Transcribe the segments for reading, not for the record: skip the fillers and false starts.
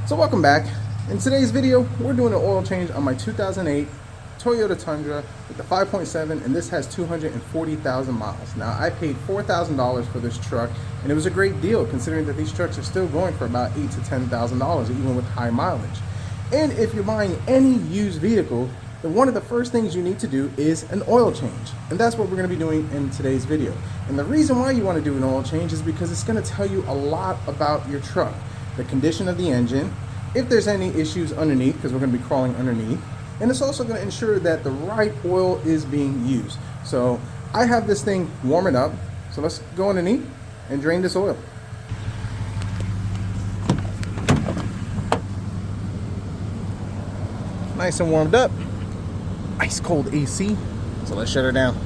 So welcome back. In today's video, we're doing an oil change on my 2008 Toyota Tundra with the 5.7, and this has 240,000 miles. Now, I paid $4,000 for this truck, and it was a great deal considering that these trucks are still going for about $8,000 to $10,000, even with high mileage. And if you're buying any used vehicle, then one of the first things you need to do is an oil change. And that's what we're going to be doing in today's video. And the reason why you want to do an oil change is because it's going to tell you a lot about your truck. The condition of the engine, if there's any issues underneath, because we're going to be crawling underneath, and it's also going to ensure that the right oil is being used. So I have this thing warming up, so let's go underneath and drain this oil. Nice and warmed up, ice cold AC, so let's shut her down.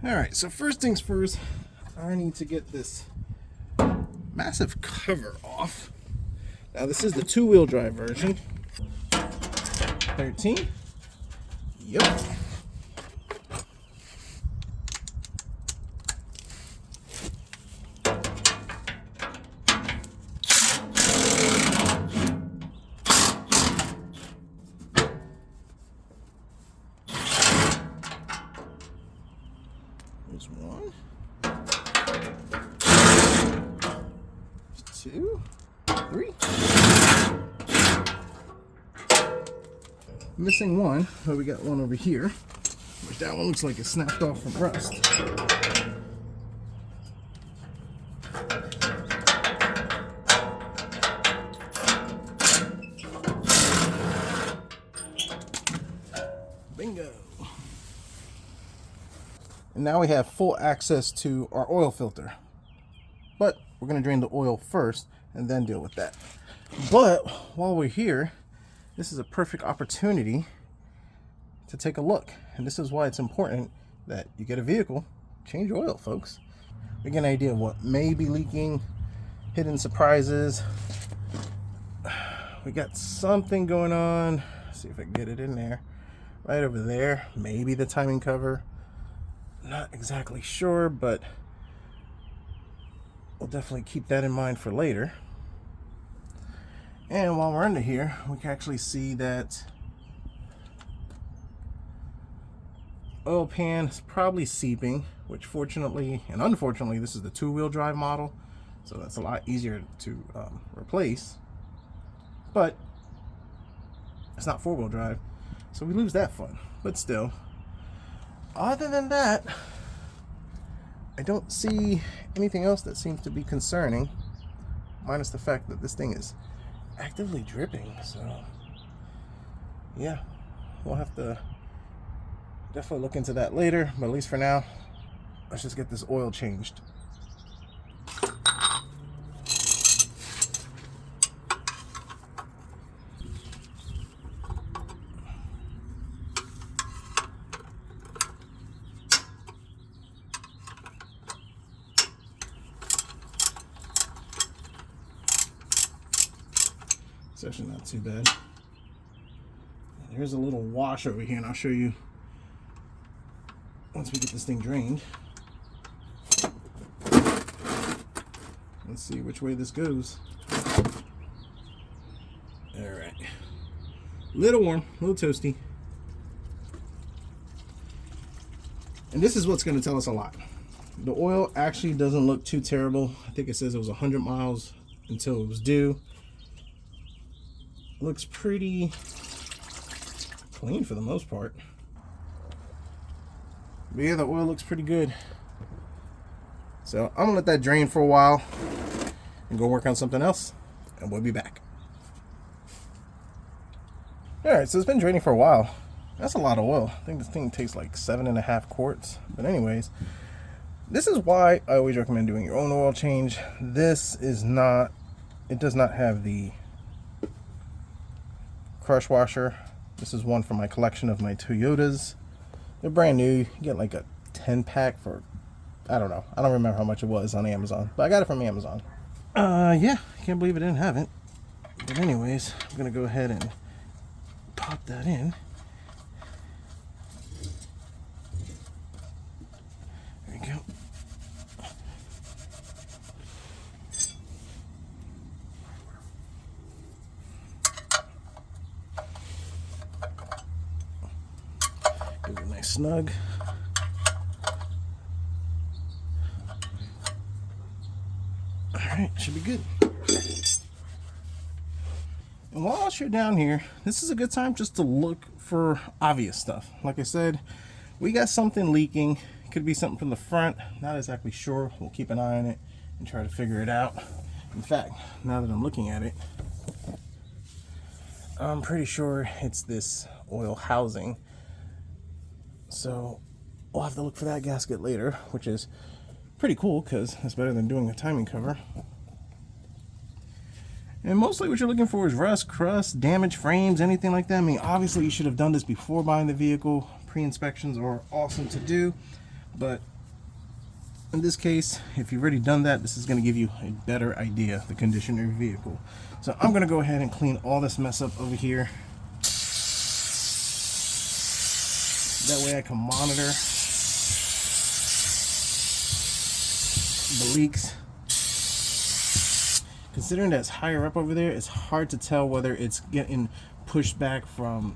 Alright, so first things first, I need to get this massive cover off. Now this is the two-wheel drive version. 13. Yep. There's one, two, three. Missing one, but we got one over here, which that one looks like it snapped off from rust. Bingo. And now we have full access to our oil filter. But we're going to drain the oil first and then deal with that. But while we're here, this is a perfect opportunity to take a look. And this is why it's important that you get a vehicle, change oil, folks. We get an idea of what may be leaking, hidden surprises. We got something going on. Let's see if I can get it in there. Right over there, maybe the timing cover. Not exactly sure, but we'll definitely keep that in mind for later. And while we're under here, we can actually see that oil pan is probably seeping, which fortunately and unfortunately this is the two-wheel drive model, so that's a lot easier to replace, but it's not four-wheel drive, so we lose that fun. But still, other than that, I don't see anything else that seems to be concerning, minus the fact that this thing is actively dripping. So yeah, we'll have to definitely look into that later, but at least for now, let's just get this oil changed. It's actually not too bad. Here's a little wash over here, and I'll show you once we get this thing drained. Let's see which way this goes. Alright. Little warm, a little toasty. And this is what's going to tell us a lot. The oil actually doesn't look too terrible. I think it says it was 100 miles until it was due. Looks pretty clean for the most part. But yeah, the oil looks pretty good. So I'm gonna let that drain for a while and go work on something else, and we'll be back. Alright, so it's been draining for a while. That's a lot of oil. I think this thing takes like 7.5 quarts. But anyways, this is why I always recommend doing your own oil change. This is not, it does not have the crush washer. This is one from my collection of my Toyotas. They're brand new. You get like a 10-pack for, I don't know. I don't remember how much it was on Amazon, but I got it from Amazon. Yeah, can't believe I didn't have it. But anyways, I'm gonna go ahead and pop that in. There you go. Give it a nice snug. Alright, should be good. And while you're down here, this is a good time just to look for obvious stuff. Like I said, we got something leaking. It could be something from the front. Not exactly sure. We'll keep an eye on it and try to figure it out. In fact, now that I'm looking at it, I'm pretty sure it's this oil housing. So we'll have to look for that gasket later, which is pretty cool because it's better than doing a timing cover. And mostly what you're looking for is rust, crust, damaged frames, anything like that. I mean, obviously you should have done this before buying the vehicle. Pre-inspections are awesome to do, but in this case, if you've already done that, this is going to give you a better idea of the condition of your vehicle. So I'm going to go ahead and clean all this mess up over here. That way I can monitor the leaks. Considering that it's higher up over there, it's hard to tell whether it's getting pushed back from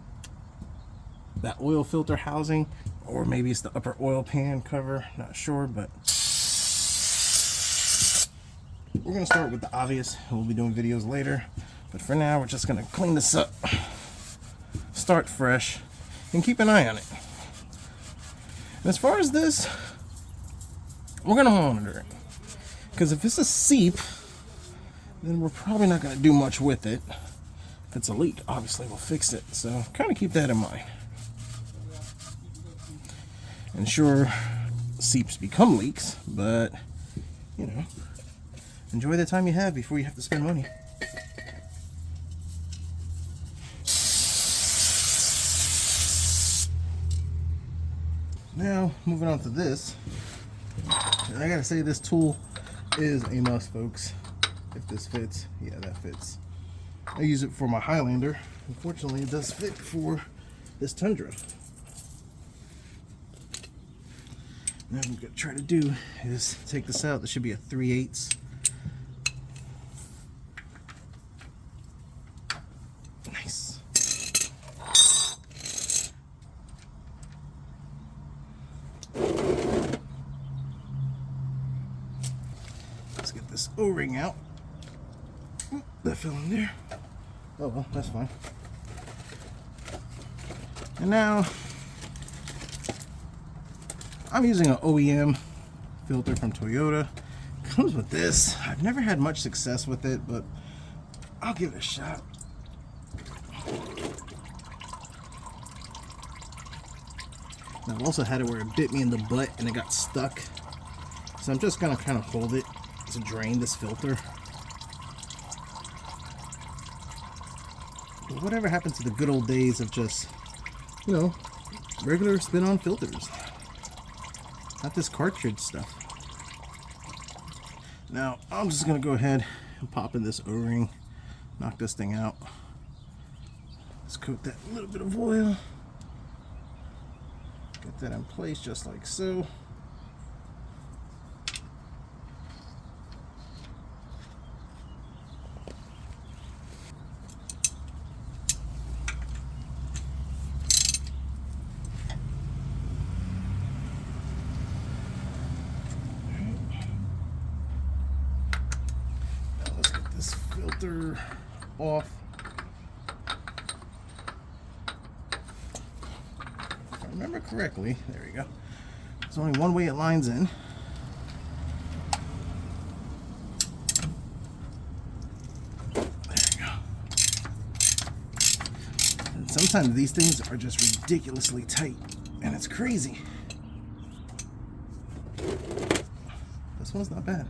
that oil filter housing or maybe it's the upper oil pan cover. Not sure, but we're going to start with the obvious. We'll be doing videos later, but for now we're just going to clean this up, start fresh, and keep an eye on it. And as far as this, we're going to monitor it, because if it's a seep, then we're probably not going to do much with it. If it's a leak, obviously we'll fix it. So kind of keep that in mind. And sure, seeps become leaks, but you know, enjoy the time you have before you have to spend money. Now, moving on to this. And I gotta say, this tool is a must, folks. If this fits, yeah, that fits. I use it for my Highlander. Unfortunately, it does fit for this Tundra. Now what I'm gonna try to do is take this out. This should be a 3/8. Nice. Let's get this O-ring out. Oop, that fell in there. Oh well, that's fine. And now I'm using an OEM filter from Toyota. It comes with this. I've never had much success with it, but I'll give it a shot. And I've also had it where it bit me in the butt and it got stuck. So I'm just gonna kind of hold it to drain this filter. But whatever happened to the good old days of just, you know, regular spin-on filters? Not this cartridge stuff. Now, I'm just gonna go ahead and pop in this O-ring, knock this thing out. Let's coat that little bit of oil. Get that in place just like so. Filter off. If I remember correctly, there we go. There's only one way it lines in. There you go. And sometimes these things are just ridiculously tight, and it's crazy. This one's not bad.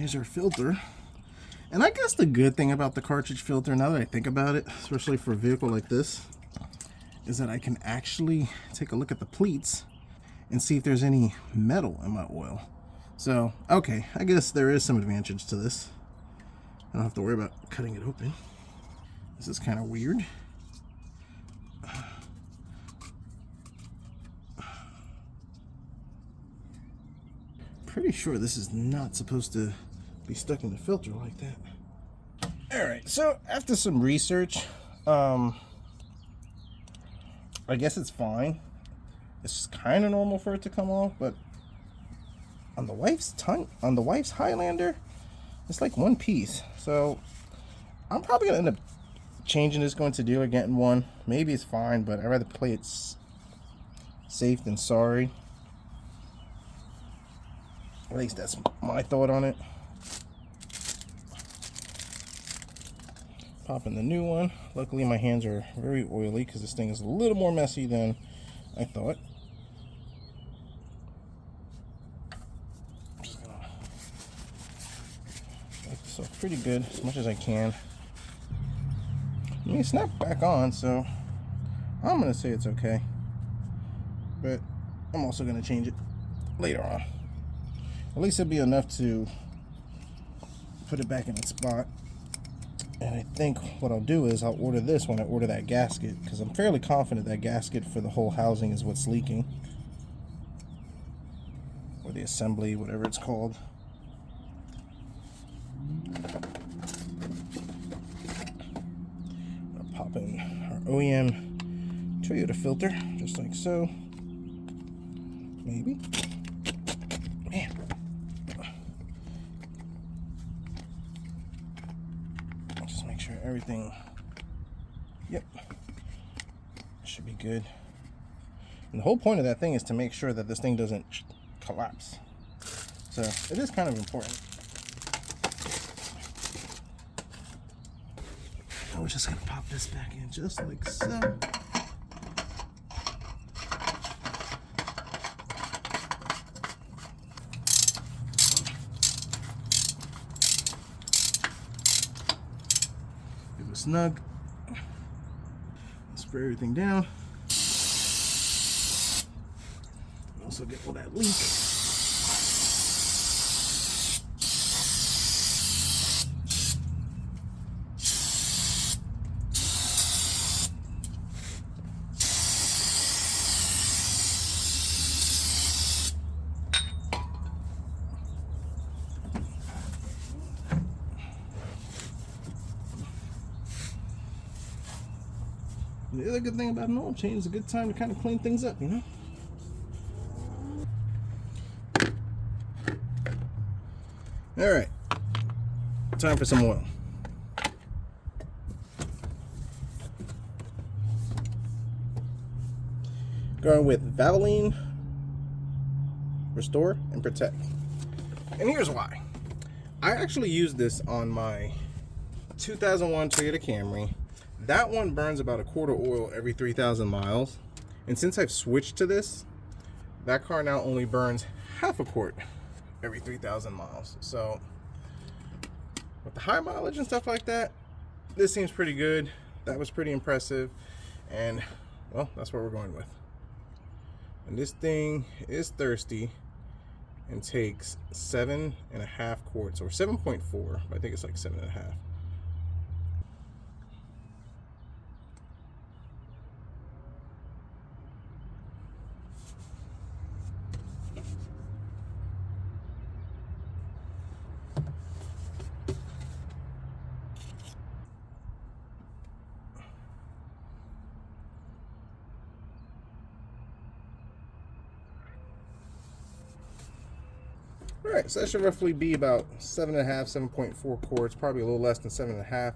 here's our filter. And I guess the good thing about the cartridge filter, now that I think about it, especially for a vehicle like this, is that I can actually take a look at the pleats and see if there's any metal in my oil. So, okay, I guess there is some advantage to this. I don't have to worry about cutting it open. This is kind of weird. Pretty sure this is not supposed to be stuck in the filter like that. Alright, so after some research, I guess it's fine. It's kind of normal for it to come off, but on the wife's Highlander, it's like one piece. So I'm probably gonna end up changing this, going to dealer, getting one. Maybe it's fine, but I'd rather play it safe than sorry. At least that's my thought on it. Pop in the new one. Luckily my hands are very oily because this thing is a little more messy than I thought. I'm just gonna make this off pretty good as much as I can. I mean, it snapped back on, so I'm gonna say it's okay. But I'm also gonna change it later on. At least it'll be enough to put it back in its spot. And I think what I'll do is I'll order this when I order that gasket, because I'm fairly confident that gasket for the whole housing is what's leaking. Or the assembly, whatever it's called. I'll pop in our OEM Toyota filter, just like so. Maybe. Man. Everything, yep, should be good. And the whole point of that thing is to make sure that this thing doesn't collapse. So it is kind of important. I was just gonna pop this back in just like so. Snug. Spray everything down. Also get all that leak. The other good thing about an oil change is a good time to kind of clean things up, you know? Alright, time for some oil. Going with Valvoline, Restore, and Protect. And here's why. I actually used this on my 2001 Toyota Camry. That one burns about a quart of oil every 3,000 miles. And since I've switched to this, that car now only burns half a quart every 3,000 miles. So with the high mileage and stuff like that, this seems pretty good. That was pretty impressive. And well, that's what we're going with. And this thing is thirsty and takes 7.5 quarts, or 7.4. I think it's like 7.5. Alright, so that should roughly be about 7.5, 7.4 quarts, probably a little less than 7.5.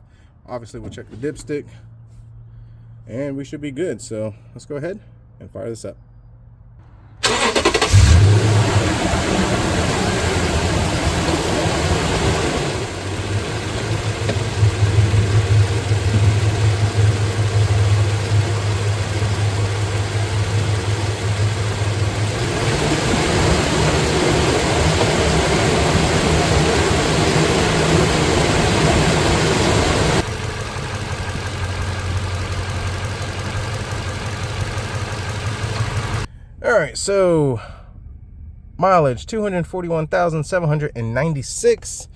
Obviously, we'll check the dipstick, and we should be good. So let's go ahead and fire this up. so mileage 241,796.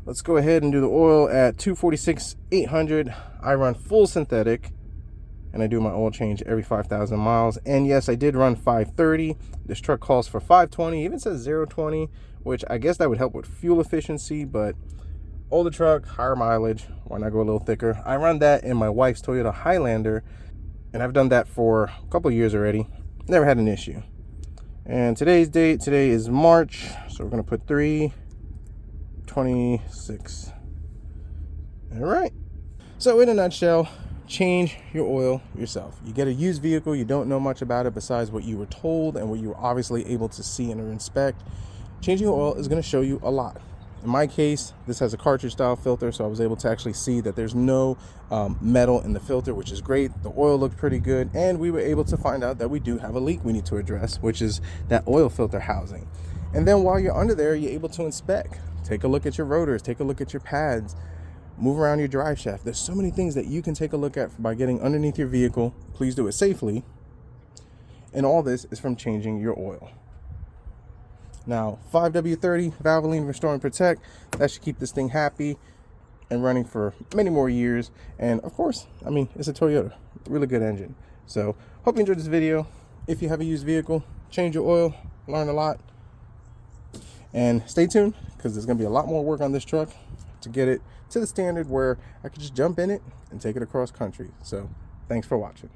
Let's go ahead and do the oil at 246,800. I run full synthetic, and I do my oil change every 5,000 miles. And yes, I did run 530. This truck calls for 520, even says 020, which I guess that would help with fuel efficiency, but older truck, higher mileage, why not go a little thicker? I run that in my wife's Toyota Highlander, and I've done that for a couple of years already. Never had an issue. And today's date, today is March, so we're gonna put 3/26. All right. So in a nutshell, change your oil yourself. You get a used vehicle, you don't know much about it besides what you were told and what you were obviously able to see and inspect. Changing your oil is gonna show you a lot. In my case, this has a cartridge style filter, so I was able to actually see that there's no metal in the filter, which is great. The oil looked pretty good, and we were able to find out that we do have a leak we need to address, which is that oil filter housing. And then while you're under there, you're able to inspect. Take a look at your rotors, take a look at your pads, move around your drive shaft. There's so many things that you can take a look at by getting underneath your vehicle. Please do it safely. And all this is from changing your oil. Now, 5W30 Valvoline Restore and Protect, that should keep this thing happy and running for many more years. And of course, I mean, it's a Toyota, really good engine. So hope you enjoyed this video. If you have a used vehicle, change your oil, learn a lot, and stay tuned, because there's gonna be a lot more work on this truck to get it to the standard where I could just jump in it and take it across country. So thanks for watching.